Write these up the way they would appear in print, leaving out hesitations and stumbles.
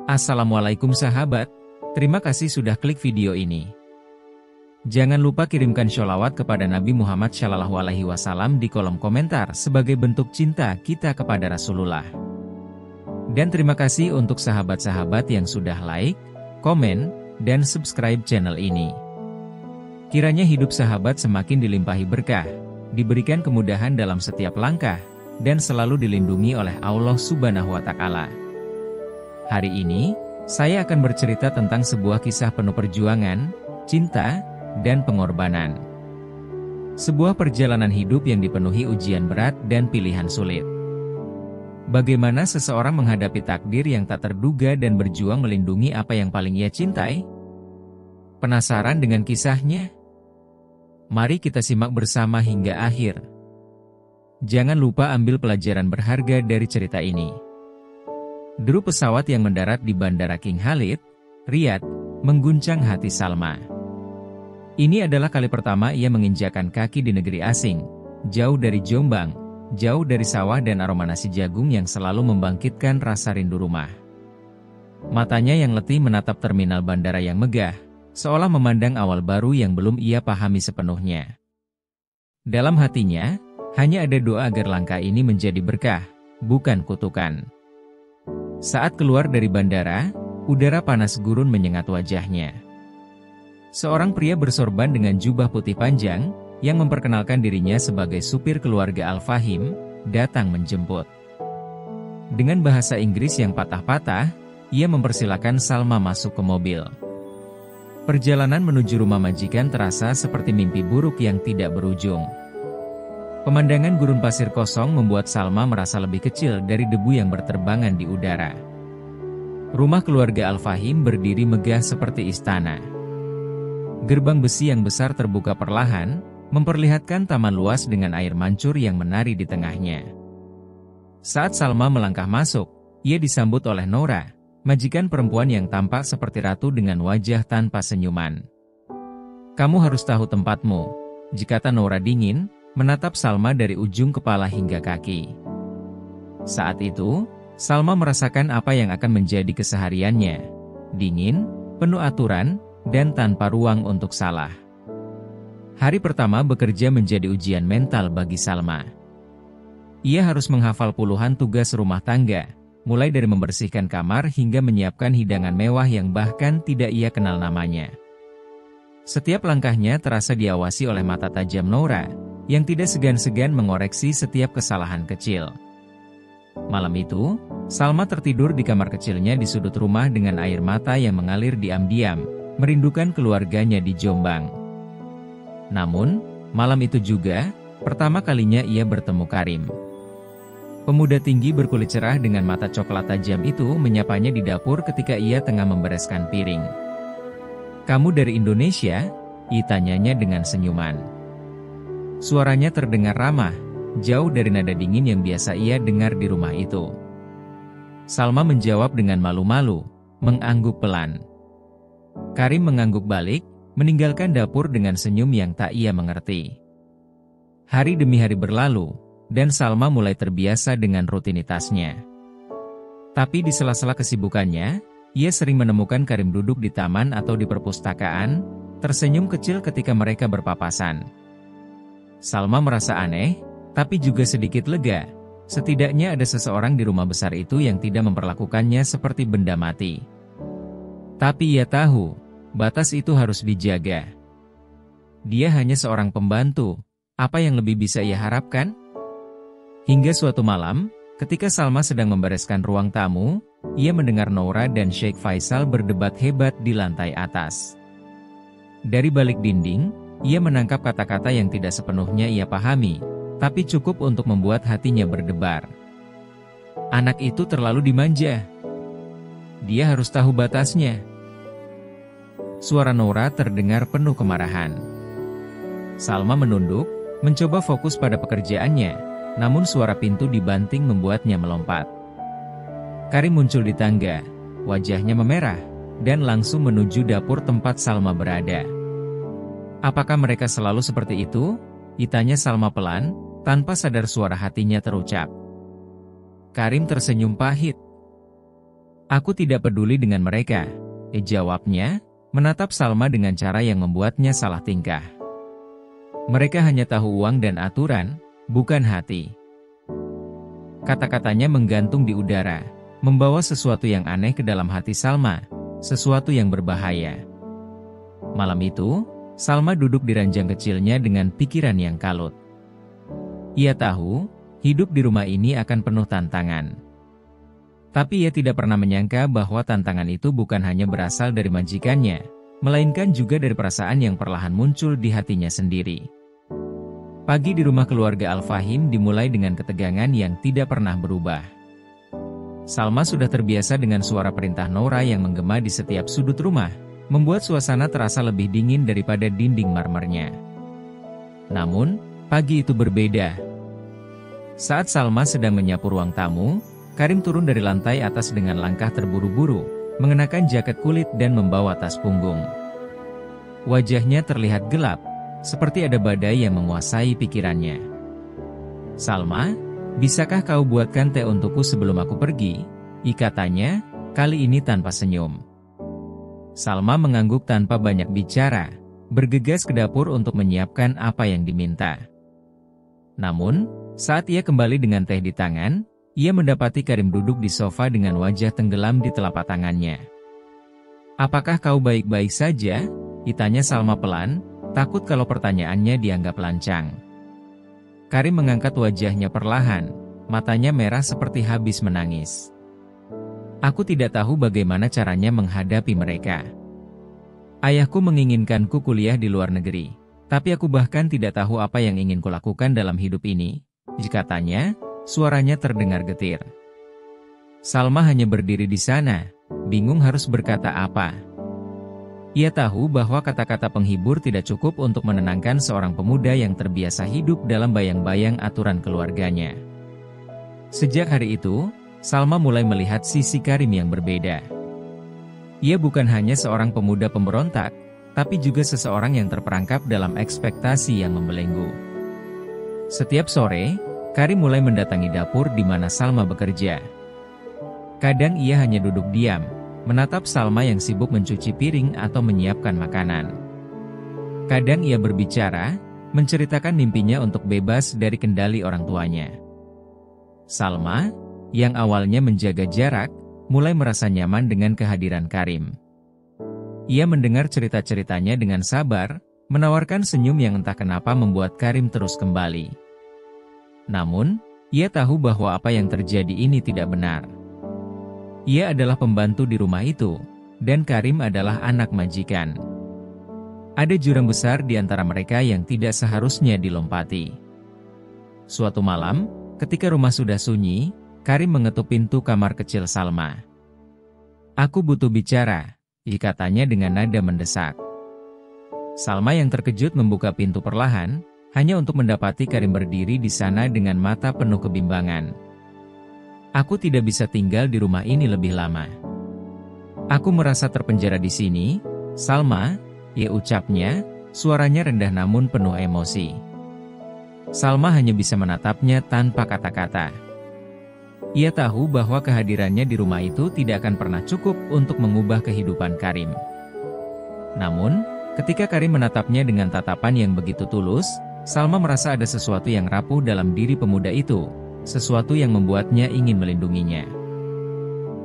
Assalamualaikum sahabat, terima kasih sudah klik video ini. Jangan lupa kirimkan sholawat kepada Nabi Muhammad SAW di kolom komentar sebagai bentuk cinta kita kepada Rasulullah. Dan terima kasih untuk sahabat-sahabat yang sudah like, komen, dan subscribe channel ini. Kiranya hidup sahabat semakin dilimpahi berkah, diberikan kemudahan dalam setiap langkah, dan selalu dilindungi oleh Allah Subhanahu wa Ta'ala. Hari ini, saya akan bercerita tentang sebuah kisah penuh perjuangan, cinta, dan pengorbanan. Sebuah perjalanan hidup yang dipenuhi ujian berat dan pilihan sulit. Bagaimana seseorang menghadapi takdir yang tak terduga dan berjuang melindungi apa yang paling ia cintai? Penasaran dengan kisahnya? Mari kita simak bersama hingga akhir. Jangan lupa ambil pelajaran berharga dari cerita ini. Deru pesawat yang mendarat di Bandara King Khalid, Riyadh, mengguncang hati Salma. Ini adalah kali pertama ia menginjakan kaki di negeri asing, jauh dari Jombang, jauh dari sawah dan aroma nasi jagung yang selalu membangkitkan rasa rindu rumah. Matanya yang letih menatap terminal bandara yang megah, seolah memandang awal baru yang belum ia pahami sepenuhnya. Dalam hatinya, hanya ada doa agar langkah ini menjadi berkah, bukan kutukan. Saat keluar dari bandara, udara panas gurun menyengat wajahnya. Seorang pria bersorban dengan jubah putih panjang, yang memperkenalkan dirinya sebagai supir keluarga Al-Fahim, datang menjemput. Dengan bahasa Inggris yang patah-patah, ia mempersilakan Salma masuk ke mobil. Perjalanan menuju rumah majikan terasa seperti mimpi buruk yang tidak berujung. Pemandangan gurun pasir kosong membuat Salma merasa lebih kecil dari debu yang berterbangan di udara. Rumah keluarga Al-Fahim berdiri megah seperti istana. Gerbang besi yang besar terbuka perlahan, memperlihatkan taman luas dengan air mancur yang menari di tengahnya. Saat Salma melangkah masuk, ia disambut oleh Nora, majikan perempuan yang tampak seperti ratu dengan wajah tanpa senyuman. "Kamu harus tahu tempatmu," kata Nora dingin, menatap Salma dari ujung kepala hingga kaki. Saat itu, Salma merasakan apa yang akan menjadi kesehariannya. Dingin, penuh aturan, dan tanpa ruang untuk salah. Hari pertama bekerja menjadi ujian mental bagi Salma. Ia harus menghafal puluhan tugas rumah tangga, mulai dari membersihkan kamar hingga menyiapkan hidangan mewah yang bahkan tidak ia kenal namanya. Setiap langkahnya terasa diawasi oleh mata tajam Nora, yang tidak segan-segan mengoreksi setiap kesalahan kecil. Malam itu, Salma tertidur di kamar kecilnya di sudut rumah dengan air mata yang mengalir diam-diam, merindukan keluarganya di Jombang. Namun, malam itu juga, pertama kalinya ia bertemu Karim. Pemuda tinggi berkulit cerah dengan mata coklat tajam itu menyapanya di dapur ketika ia tengah membereskan piring. "Kamu dari Indonesia?" ia tanyanya dengan senyuman. Suaranya terdengar ramah, jauh dari nada dingin yang biasa ia dengar di rumah itu. Salma menjawab dengan malu-malu, mengangguk pelan. Karim mengangguk balik, meninggalkan dapur dengan senyum yang tak ia mengerti. Hari demi hari berlalu, dan Salma mulai terbiasa dengan rutinitasnya. Tapi di sela-sela kesibukannya, ia sering menemukan Karim duduk di taman atau di perpustakaan, tersenyum kecil ketika mereka berpapasan. Salma merasa aneh, tapi juga sedikit lega. Setidaknya ada seseorang di rumah besar itu yang tidak memperlakukannya seperti benda mati. Tapi ia tahu, batas itu harus dijaga. Dia hanya seorang pembantu, apa yang lebih bisa ia harapkan? Hingga suatu malam, ketika Salma sedang membereskan ruang tamu, ia mendengar Nora dan Sheikh Faisal berdebat hebat di lantai atas. Dari balik dinding, ia menangkap kata-kata yang tidak sepenuhnya ia pahami, tapi cukup untuk membuat hatinya berdebar. Anak itu terlalu dimanja. Dia harus tahu batasnya. Suara Nora terdengar penuh kemarahan. Salma menunduk, mencoba fokus pada pekerjaannya, namun suara pintu dibanting membuatnya melompat. Karim muncul di tangga, wajahnya memerah, dan langsung menuju dapur tempat Salma berada. "Apakah mereka selalu seperti itu?" tanya Salma pelan, tanpa sadar suara hatinya terucap. Karim tersenyum pahit. Aku tidak peduli dengan mereka, jawabnya, menatap Salma dengan cara yang membuatnya salah tingkah. Mereka hanya tahu uang dan aturan, bukan hati. Kata-katanya menggantung di udara, membawa sesuatu yang aneh ke dalam hati Salma, sesuatu yang berbahaya. Malam itu, Salma duduk di ranjang kecilnya dengan pikiran yang kalut. Ia tahu, hidup di rumah ini akan penuh tantangan. Tapi ia tidak pernah menyangka bahwa tantangan itu bukan hanya berasal dari majikannya, melainkan juga dari perasaan yang perlahan muncul di hatinya sendiri. Pagi di rumah keluarga Al-Fahim dimulai dengan ketegangan yang tidak pernah berubah. Salma sudah terbiasa dengan suara perintah Nora yang menggema di setiap sudut rumah, membuat suasana terasa lebih dingin daripada dinding marmernya. Namun, pagi itu berbeda. Saat Salma sedang menyapu ruang tamu, Karim turun dari lantai atas dengan langkah terburu-buru, mengenakan jaket kulit dan membawa tas punggung. Wajahnya terlihat gelap, seperti ada badai yang menguasai pikirannya. Salma, bisakah kau buatkan teh untukku sebelum aku pergi? Katanya, kali ini tanpa senyum. Salma mengangguk tanpa banyak bicara, bergegas ke dapur untuk menyiapkan apa yang diminta. Namun, saat ia kembali dengan teh di tangan, ia mendapati Karim duduk di sofa dengan wajah tenggelam di telapak tangannya. "Apakah kau baik-baik saja?" tanya Salma pelan, takut kalau pertanyaannya dianggap lancang. Karim mengangkat wajahnya perlahan, matanya merah seperti habis menangis. "Aku tidak tahu bagaimana caranya menghadapi mereka. Ayahku menginginkanku kuliah di luar negeri, tapi aku bahkan tidak tahu apa yang ingin kulakukan dalam hidup ini," katanya. Suaranya terdengar getir. Salma hanya berdiri di sana, bingung harus berkata apa. Ia tahu bahwa kata-kata penghibur tidak cukup untuk menenangkan seorang pemuda yang terbiasa hidup dalam bayang-bayang aturan keluarganya. Sejak hari itu, Salma mulai melihat sisi Karim yang berbeda. Ia bukan hanya seorang pemuda pemberontak, tapi juga seseorang yang terperangkap dalam ekspektasi yang membelenggu. Setiap sore, Karim mulai mendatangi dapur di mana Salma bekerja. Kadang ia hanya duduk diam, menatap Salma yang sibuk mencuci piring atau menyiapkan makanan. Kadang ia berbicara, menceritakan mimpinya untuk bebas dari kendali orang tuanya. Salma, yang awalnya menjaga jarak, mulai merasa nyaman dengan kehadiran Karim. Ia mendengar cerita-ceritanya dengan sabar, menawarkan senyum yang entah kenapa membuat Karim terus kembali. Namun, ia tahu bahwa apa yang terjadi ini tidak benar. Ia adalah pembantu di rumah itu, dan Karim adalah anak majikan. Ada jurang besar di antara mereka yang tidak seharusnya dilompati. Suatu malam, ketika rumah sudah sunyi, Karim mengetuk pintu kamar kecil Salma. "Aku butuh bicara," katanya dengan nada mendesak. Salma yang terkejut membuka pintu perlahan, hanya untuk mendapati Karim berdiri di sana dengan mata penuh kebimbangan. "Aku tidak bisa tinggal di rumah ini lebih lama. Aku merasa terpenjara di sini, Salma," ucapnya, suaranya rendah namun penuh emosi. Salma hanya bisa menatapnya tanpa kata-kata. Ia tahu bahwa kehadirannya di rumah itu tidak akan pernah cukup untuk mengubah kehidupan Karim. Namun, ketika Karim menatapnya dengan tatapan yang begitu tulus, Salma merasa ada sesuatu yang rapuh dalam diri pemuda itu, sesuatu yang membuatnya ingin melindunginya.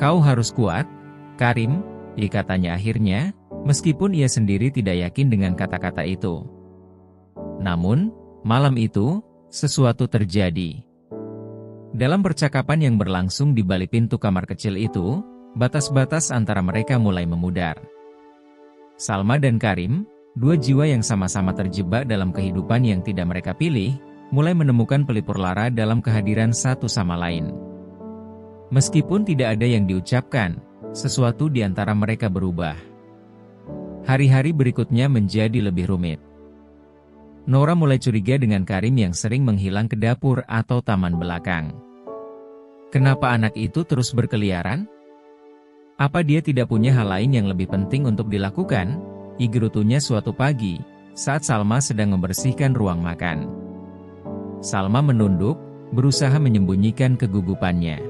"Kau harus kuat, Karim," katanya akhirnya, meskipun ia sendiri tidak yakin dengan kata-kata itu. Namun, malam itu, sesuatu terjadi. Dalam percakapan yang berlangsung di balik pintu kamar kecil itu, batas-batas antara mereka mulai memudar. Salma dan Karim, dua jiwa yang sama-sama terjebak dalam kehidupan yang tidak mereka pilih, mulai menemukan pelipur lara dalam kehadiran satu sama lain. Meskipun tidak ada yang diucapkan, sesuatu di antara mereka berubah. Hari-hari berikutnya menjadi lebih rumit. Nora mulai curiga dengan Karim yang sering menghilang ke dapur atau taman belakang. Kenapa anak itu terus berkeliaran? Apa dia tidak punya hal lain yang lebih penting untuk dilakukan? Gerutunya suatu pagi, saat Salma sedang membersihkan ruang makan. Salma menunduk, berusaha menyembunyikan kegugupannya.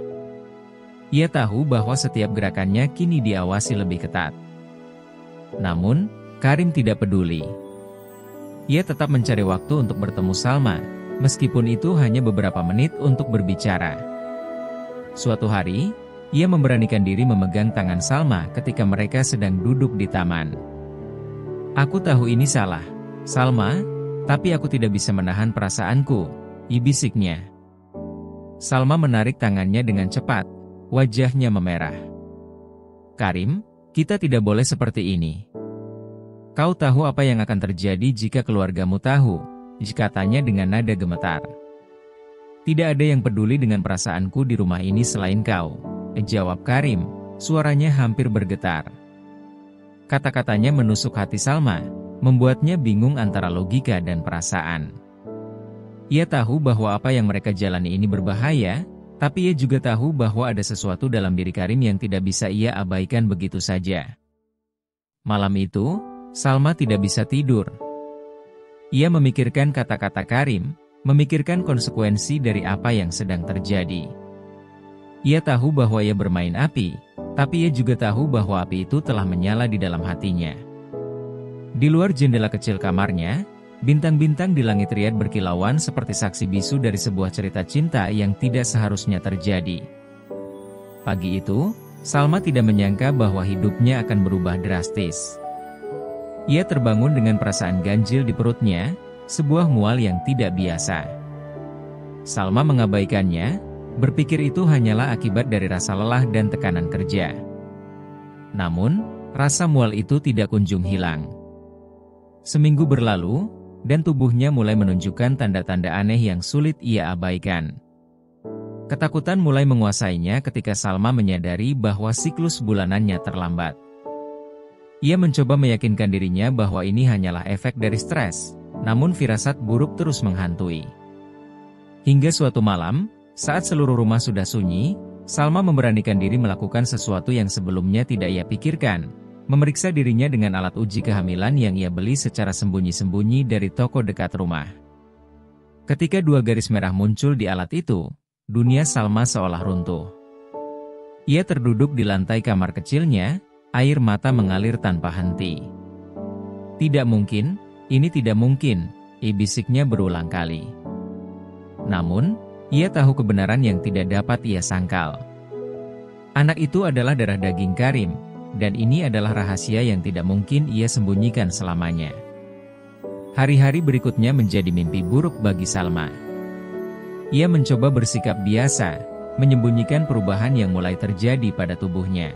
Ia tahu bahwa setiap gerakannya kini diawasi lebih ketat. Namun, Karim tidak peduli. Ia tetap mencari waktu untuk bertemu Salma, meskipun itu hanya beberapa menit untuk berbicara. Suatu hari, ia memberanikan diri memegang tangan Salma ketika mereka sedang duduk di taman. "Aku tahu ini salah, Salma, tapi aku tidak bisa menahan perasaanku," bisiknya. Salma menarik tangannya dengan cepat, wajahnya memerah. "Karim, kita tidak boleh seperti ini. Kau tahu apa yang akan terjadi jika keluargamu tahu," katanya dengan nada gemetar. "Tidak ada yang peduli dengan perasaanku di rumah ini selain kau," jawab Karim, suaranya hampir bergetar. Kata-katanya menusuk hati Salma, membuatnya bingung antara logika dan perasaan. Ia tahu bahwa apa yang mereka jalani ini berbahaya, tapi ia juga tahu bahwa ada sesuatu dalam diri Karim yang tidak bisa ia abaikan begitu saja. Malam itu, Salma tidak bisa tidur. Ia memikirkan kata-kata Karim, memikirkan konsekuensi dari apa yang sedang terjadi. Ia tahu bahwa ia bermain api, tapi ia juga tahu bahwa api itu telah menyala di dalam hatinya. Di luar jendela kecil kamarnya, bintang-bintang di langit Riyadh berkilauan seperti saksi bisu dari sebuah cerita cinta yang tidak seharusnya terjadi. Pagi itu, Salma tidak menyangka bahwa hidupnya akan berubah drastis. Ia terbangun dengan perasaan ganjil di perutnya, sebuah mual yang tidak biasa. Salma mengabaikannya, berpikir itu hanyalah akibat dari rasa lelah dan tekanan kerja. Namun, rasa mual itu tidak kunjung hilang. Seminggu berlalu, dan tubuhnya mulai menunjukkan tanda-tanda aneh yang sulit ia abaikan. Ketakutan mulai menguasainya ketika Salma menyadari bahwa siklus bulanannya terlambat. Ia mencoba meyakinkan dirinya bahwa ini hanyalah efek dari stres, namun firasat buruk terus menghantui. Hingga suatu malam, saat seluruh rumah sudah sunyi, Salma memberanikan diri melakukan sesuatu yang sebelumnya tidak ia pikirkan, memeriksa dirinya dengan alat uji kehamilan yang ia beli secara sembunyi-sembunyi dari toko dekat rumah. Ketika 2 garis merah muncul di alat itu, dunia Salma seolah runtuh. Ia terduduk di lantai kamar kecilnya, air mata mengalir tanpa henti. "Tidak mungkin, ini tidak mungkin," bisiknya berulang kali. Namun, ia tahu kebenaran yang tidak dapat ia sangkal. Anak itu adalah darah daging Karim, dan ini adalah rahasia yang tidak mungkin ia sembunyikan selamanya. Hari-hari berikutnya menjadi mimpi buruk bagi Salma. Ia mencoba bersikap biasa, menyembunyikan perubahan yang mulai terjadi pada tubuhnya.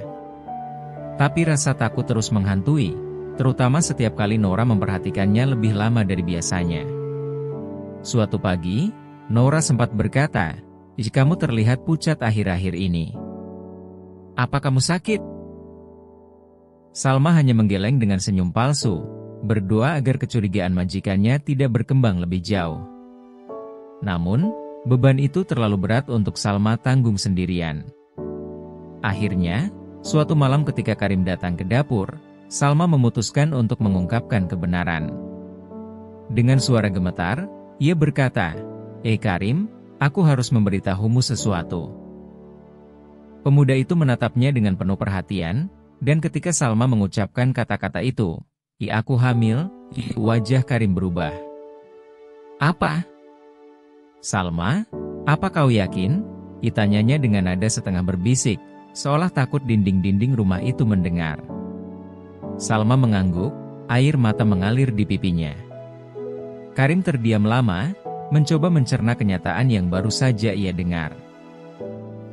Tapi rasa takut terus menghantui, terutama setiap kali Nora memperhatikannya lebih lama dari biasanya. Suatu pagi, Nora sempat berkata, "Kamu terlihat pucat akhir-akhir ini. Apa kamu sakit?" Salma hanya menggeleng dengan senyum palsu, berdoa agar kecurigaan majikannya tidak berkembang lebih jauh. Namun, beban itu terlalu berat untuk Salma tanggung sendirian. Akhirnya, suatu malam ketika Karim datang ke dapur, Salma memutuskan untuk mengungkapkan kebenaran. Dengan suara gemetar, ia berkata, Karim, aku harus memberitahumu sesuatu." Pemuda itu menatapnya dengan penuh perhatian, dan ketika Salma mengucapkan kata-kata itu, "Aku hamil," wajah Karim berubah. "Apa?" "Salma, apa kau yakin?" tanyanya dengan nada setengah berbisik, seolah takut dinding-dinding rumah itu mendengar. Salma mengangguk, air mata mengalir di pipinya. Karim terdiam lama, mencoba mencerna kenyataan yang baru saja ia dengar.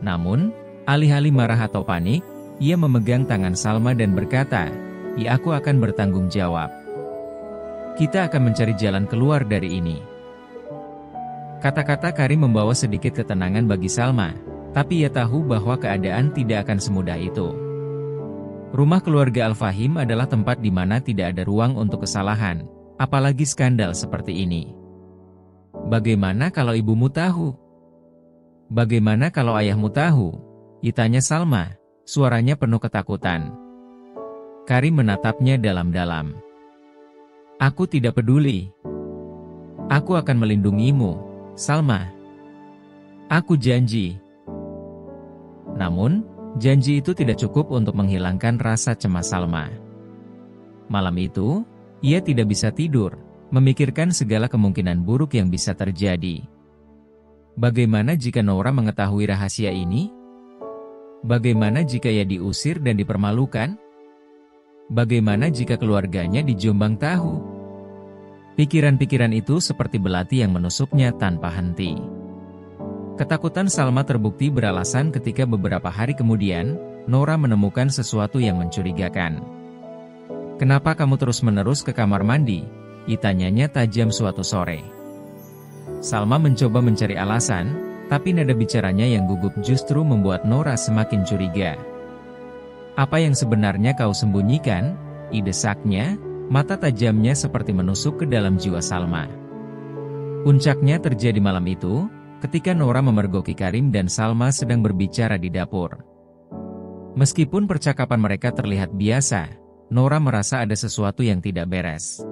Namun, alih-alih marah atau panik, ia memegang tangan Salma dan berkata, Aku akan bertanggung jawab. Kita akan mencari jalan keluar dari ini." Kata-kata Karim membawa sedikit ketenangan bagi Salma, tapi ia tahu bahwa keadaan tidak akan semudah itu. Rumah keluarga Al-Fahim adalah tempat di mana tidak ada ruang untuk kesalahan, apalagi skandal seperti ini. "Bagaimana kalau ibumu tahu? Bagaimana kalau ayahmu tahu?" tanya Salma, suaranya penuh ketakutan. Karim menatapnya dalam-dalam. "Aku tidak peduli. Aku akan melindungimu, Salma. Aku janji." Namun, Janji itu tidak cukup untuk menghilangkan rasa cemas Salma. Malam itu, ia tidak bisa tidur, memikirkan segala kemungkinan buruk yang bisa terjadi. Bagaimana jika Nora mengetahui rahasia ini? Bagaimana jika ia diusir dan dipermalukan? Bagaimana jika keluarganya di Jombang tahu? Pikiran-pikiran itu seperti belati yang menusuknya tanpa henti. Ketakutan Salma terbukti beralasan ketika beberapa hari kemudian, Nora menemukan sesuatu yang mencurigakan. "Kenapa kamu terus-menerus ke kamar mandi?" ditanyanya tajam suatu sore. Salma mencoba mencari alasan, tapi nada bicaranya yang gugup justru membuat Nora semakin curiga. "Apa yang sebenarnya kau sembunyikan?" idesaknya, mata tajamnya seperti menusuk ke dalam jiwa Salma. Puncaknya terjadi malam itu, ketika Nora memergoki Karim dan Salma sedang berbicara di dapur. Meskipun percakapan mereka terlihat biasa, Nora merasa ada sesuatu yang tidak beres.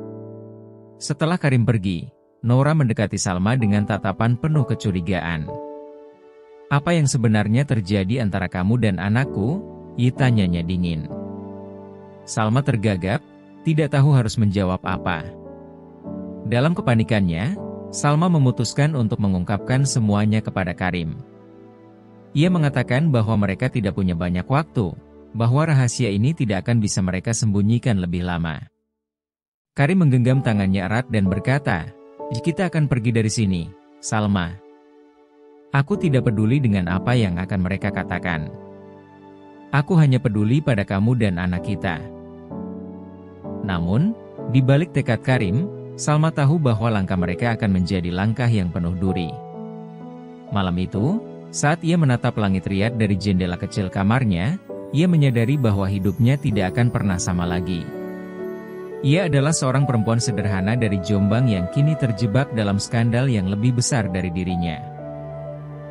Setelah Karim pergi, Nora mendekati Salma dengan tatapan penuh kecurigaan. "Apa yang sebenarnya terjadi antara kamu dan anakku?" tanyanya dingin. Salma tergagap, tidak tahu harus menjawab apa. Dalam kepanikannya, Salma memutuskan untuk mengungkapkan semuanya kepada Karim. Ia mengatakan bahwa mereka tidak punya banyak waktu, bahwa rahasia ini tidak akan bisa mereka sembunyikan lebih lama. Karim menggenggam tangannya erat dan berkata, "Kita akan pergi dari sini, Salma. Aku tidak peduli dengan apa yang akan mereka katakan. Aku hanya peduli pada kamu dan anak kita." Namun, di balik tekad Karim, Salma tahu bahwa langkah mereka akan menjadi langkah yang penuh duri. Malam itu, saat ia menatap langit riat dari jendela kecil kamarnya, ia menyadari bahwa hidupnya tidak akan pernah sama lagi. Ia adalah seorang perempuan sederhana dari Jombang yang kini terjebak dalam skandal yang lebih besar dari dirinya.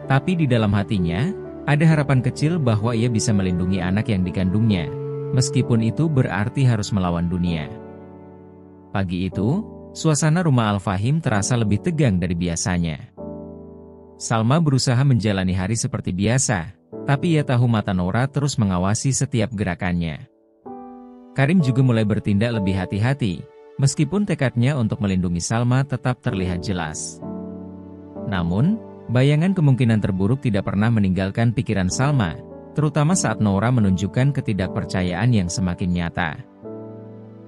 Tapi di dalam hatinya, ada harapan kecil bahwa ia bisa melindungi anak yang dikandungnya, meskipun itu berarti harus melawan dunia. Pagi itu, suasana rumah Al-Fahim terasa lebih tegang dari biasanya. Salma berusaha menjalani hari seperti biasa, tapi ia tahu mata Nora terus mengawasi setiap gerakannya. Karim juga mulai bertindak lebih hati-hati, meskipun tekadnya untuk melindungi Salma tetap terlihat jelas. Namun, bayangan kemungkinan terburuk tidak pernah meninggalkan pikiran Salma, terutama saat Nora menunjukkan ketidakpercayaan yang semakin nyata.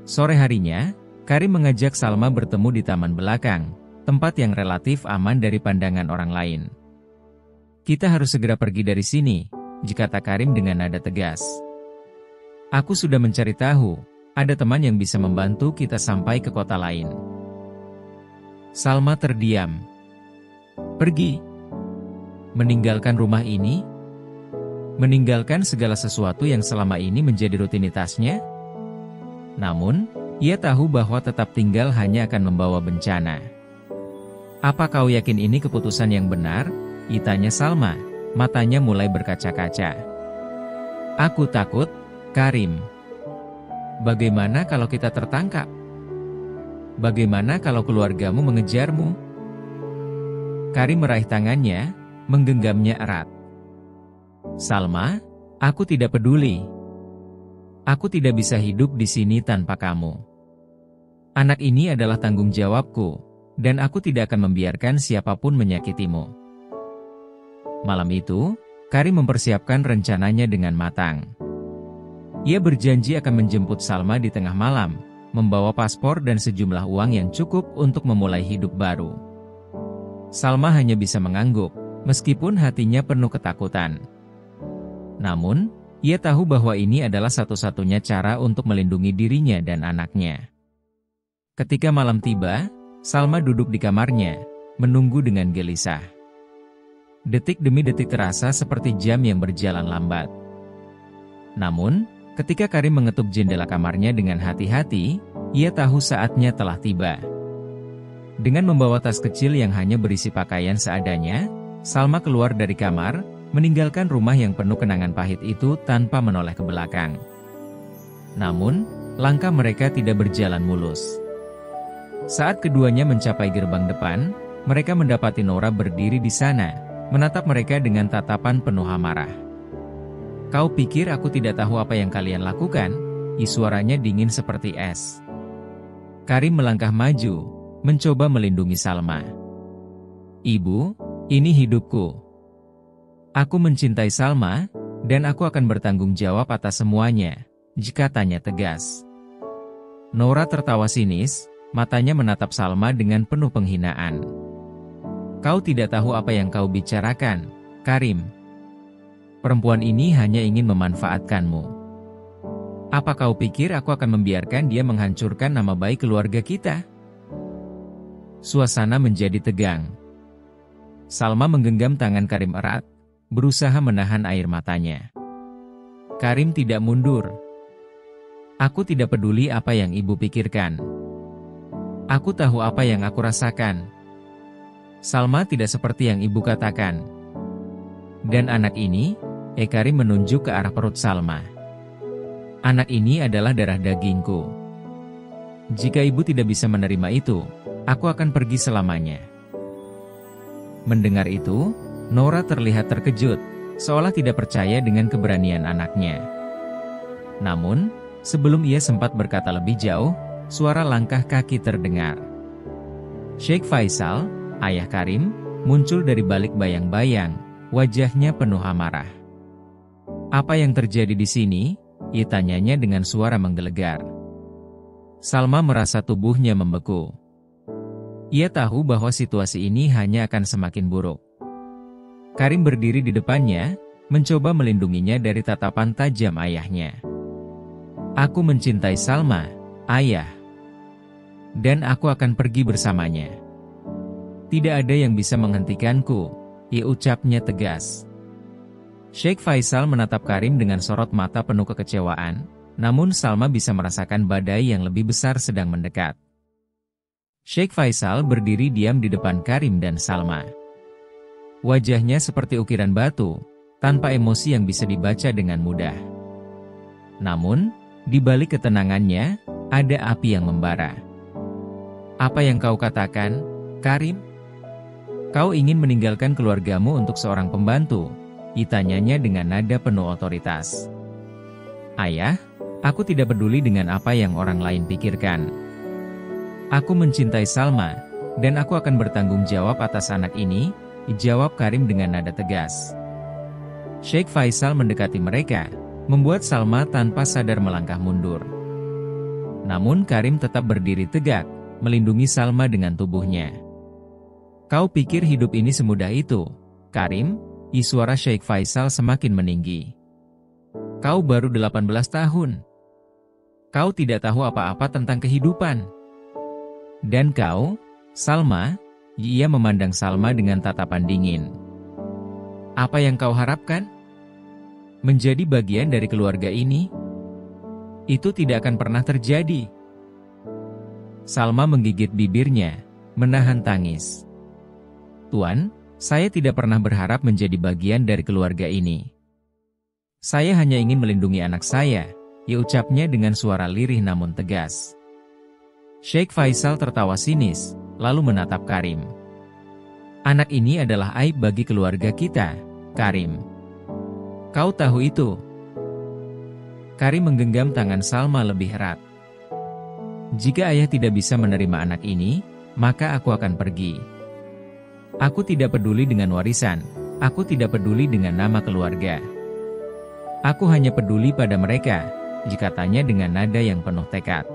Sore harinya, Karim mengajak Salma bertemu di taman belakang, tempat yang relatif aman dari pandangan orang lain. "Kita harus segera pergi dari sini," kata Karim dengan nada tegas. "Aku sudah mencari tahu, ada teman yang bisa membantu kita sampai ke kota lain." Salma terdiam. "Pergi? Meninggalkan rumah ini? Meninggalkan segala sesuatu yang selama ini menjadi rutinitasnya?" Namun, ia tahu bahwa tetap tinggal hanya akan membawa bencana. "Apa kau yakin ini keputusan yang benar?" tanya Salma, matanya mulai berkaca-kaca. "Aku takut, Karim. Bagaimana kalau kita tertangkap? Bagaimana kalau keluargamu mengejarmu?" Karim meraih tangannya, menggenggamnya erat. "Salma, aku tidak peduli. Aku tidak bisa hidup di sini tanpa kamu. Anak ini adalah tanggung jawabku, dan aku tidak akan membiarkan siapapun menyakitimu." Malam itu, Karim mempersiapkan rencananya dengan matang. Ia berjanji akan menjemput Salma di tengah malam, membawa paspor dan sejumlah uang yang cukup untuk memulai hidup baru. Salma hanya bisa mengangguk, meskipun hatinya penuh ketakutan. Namun, ia tahu bahwa ini adalah satu-satunya cara untuk melindungi dirinya dan anaknya. Ketika malam tiba, Salma duduk di kamarnya, menunggu dengan gelisah. Detik demi detik terasa seperti jam yang berjalan lambat. Namun, ketika Karim mengetuk jendela kamarnya dengan hati-hati, ia tahu saatnya telah tiba. Dengan membawa tas kecil yang hanya berisi pakaian seadanya, Salma keluar dari kamar, meninggalkan rumah yang penuh kenangan pahit itu tanpa menoleh ke belakang. Namun, langkah mereka tidak berjalan mulus. Saat keduanya mencapai gerbang depan, mereka mendapati Nora berdiri di sana, menatap mereka dengan tatapan penuh amarah. Kau pikir aku tidak tahu apa yang kalian lakukan? Suaranya dingin seperti es. Karim melangkah maju, mencoba melindungi Salma. Ibu, ini hidupku. Aku mencintai Salma, dan aku akan bertanggung jawab atas semuanya, jika tanya tegas. Noura tertawa sinis, matanya menatap Salma dengan penuh penghinaan. Kau tidak tahu apa yang kau bicarakan, Karim. Perempuan ini hanya ingin memanfaatkanmu. Apa kau pikir aku akan membiarkan dia menghancurkan nama baik keluarga kita? Suasana menjadi tegang. Salma menggenggam tangan Karim erat, berusaha menahan air matanya. Karim tidak mundur. Aku tidak peduli apa yang ibu pikirkan. Aku tahu apa yang aku rasakan. Salma tidak seperti yang ibu katakan. Dan anak ini, Karim menunjuk ke arah perut Salma. Anak ini adalah darah dagingku. Jika ibu tidak bisa menerima itu, aku akan pergi selamanya. Mendengar itu, Noura terlihat terkejut, seolah tidak percaya dengan keberanian anaknya. Namun, sebelum ia sempat berkata lebih jauh, suara langkah kaki terdengar. Sheikh Faisal, ayah Karim, muncul dari balik bayang-bayang, wajahnya penuh amarah. Apa yang terjadi di sini? Ia tanyanya dengan suara menggelegar. Salma merasa tubuhnya membeku. Ia tahu bahwa situasi ini hanya akan semakin buruk. Karim berdiri di depannya, mencoba melindunginya dari tatapan tajam ayahnya. Aku mencintai Salma, ayah. Dan aku akan pergi bersamanya. Tidak ada yang bisa menghentikanku, ia ucapnya tegas. Sheikh Faisal menatap Karim dengan sorot mata penuh kekecewaan, namun Salma bisa merasakan badai yang lebih besar sedang mendekat. Sheikh Faisal berdiri diam di depan Karim dan Salma. Wajahnya seperti ukiran batu, tanpa emosi yang bisa dibaca dengan mudah. Namun, di balik ketenangannya, ada api yang membara. Apa yang kau katakan, Karim? Kau ingin meninggalkan keluargamu untuk seorang pembantu? Ditanyanya dengan nada penuh otoritas. Ayah, aku tidak peduli dengan apa yang orang lain pikirkan. Aku mencintai Salma, dan aku akan bertanggung jawab atas anak ini, jawab Karim dengan nada tegas. Sheikh Faisal mendekati mereka, membuat Salma tanpa sadar melangkah mundur. Namun Karim tetap berdiri tegak, melindungi Salma dengan tubuhnya. Kau pikir hidup ini semudah itu, Karim? Suara Sheikh Faisal semakin meninggi. Kau baru 18 tahun. Kau tidak tahu apa-apa tentang kehidupan. Dan kau, Salma, ia memandang Salma dengan tatapan dingin. Apa yang kau harapkan? Menjadi bagian dari keluarga ini? Itu tidak akan pernah terjadi. Salma menggigit bibirnya, menahan tangis. Tuan, saya tidak pernah berharap menjadi bagian dari keluarga ini. Saya hanya ingin melindungi anak saya, ia ucapnya dengan suara lirih namun tegas. Sheikh Faisal tertawa sinis, lalu menatap Karim. Anak ini adalah aib bagi keluarga kita, Karim. Kau tahu itu? Karim menggenggam tangan Salma lebih erat. Jika ayah tidak bisa menerima anak ini, maka aku akan pergi. Aku tidak peduli dengan warisan, aku tidak peduli dengan nama keluarga. Aku hanya peduli pada mereka, jika tanya dengan nada yang penuh tekad.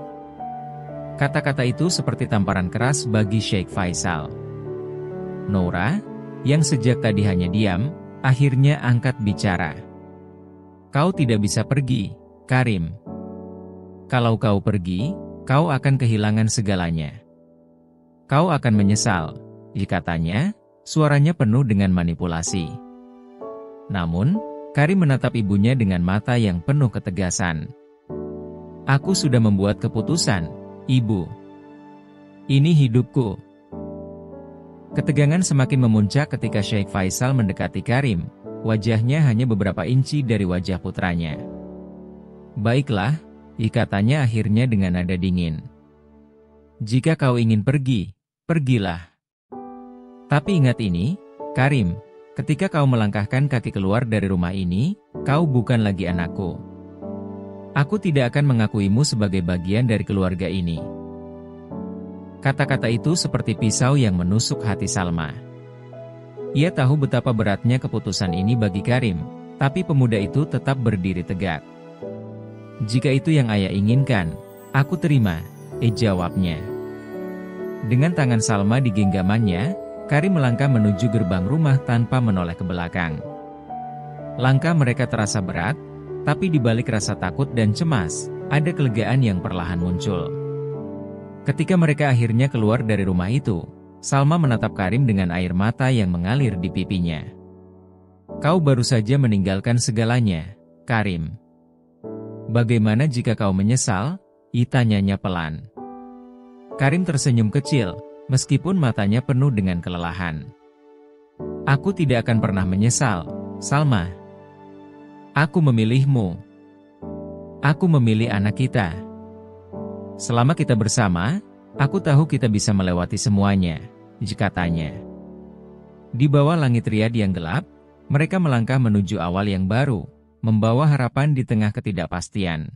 Kata-kata itu seperti tamparan keras bagi Sheikh Faisal. Noura, yang sejak tadi hanya diam, akhirnya angkat bicara. Kau tidak bisa pergi, Karim. Kalau kau pergi, kau akan kehilangan segalanya. Kau akan menyesal. Katanya, suaranya penuh dengan manipulasi. Namun, Karim menatap ibunya dengan mata yang penuh ketegasan. Aku sudah membuat keputusan, Ibu. Ini hidupku. Ketegangan semakin memuncak ketika Sheikh Faisal mendekati Karim, wajahnya hanya beberapa inci dari wajah putranya. Baiklah, katanya akhirnya dengan nada dingin. Jika kau ingin pergi, pergilah. Tapi ingat ini, Karim, Ketika kau melangkahkan kaki keluar dari rumah ini, kau bukan lagi anakku. Aku tidak akan mengakuimu sebagai bagian dari keluarga ini. Kata-kata itu seperti pisau yang menusuk hati Salma. Ia tahu betapa beratnya keputusan ini bagi Karim, tapi pemuda itu tetap berdiri tegak. Jika itu yang ayah inginkan, aku terima, jawabnya. Dengan tangan Salma di genggamannya, Karim melangkah menuju gerbang rumah tanpa menoleh ke belakang. Langkah mereka terasa berat, tapi di balik rasa takut dan cemas, ada kelegaan yang perlahan muncul. Ketika mereka akhirnya keluar dari rumah itu, Salma menatap Karim dengan air mata yang mengalir di pipinya. Kau baru saja meninggalkan segalanya, Karim. Bagaimana jika kau menyesal? Tanyanya pelan. Karim tersenyum kecil, meskipun matanya penuh dengan kelelahan. Aku tidak akan pernah menyesal, Salma. Aku memilihmu. Aku memilih anak kita. Selama kita bersama, aku tahu kita bisa melewati semuanya, katanya. Di bawah langit Riyadh yang gelap, mereka melangkah menuju awal yang baru, membawa harapan di tengah ketidakpastian.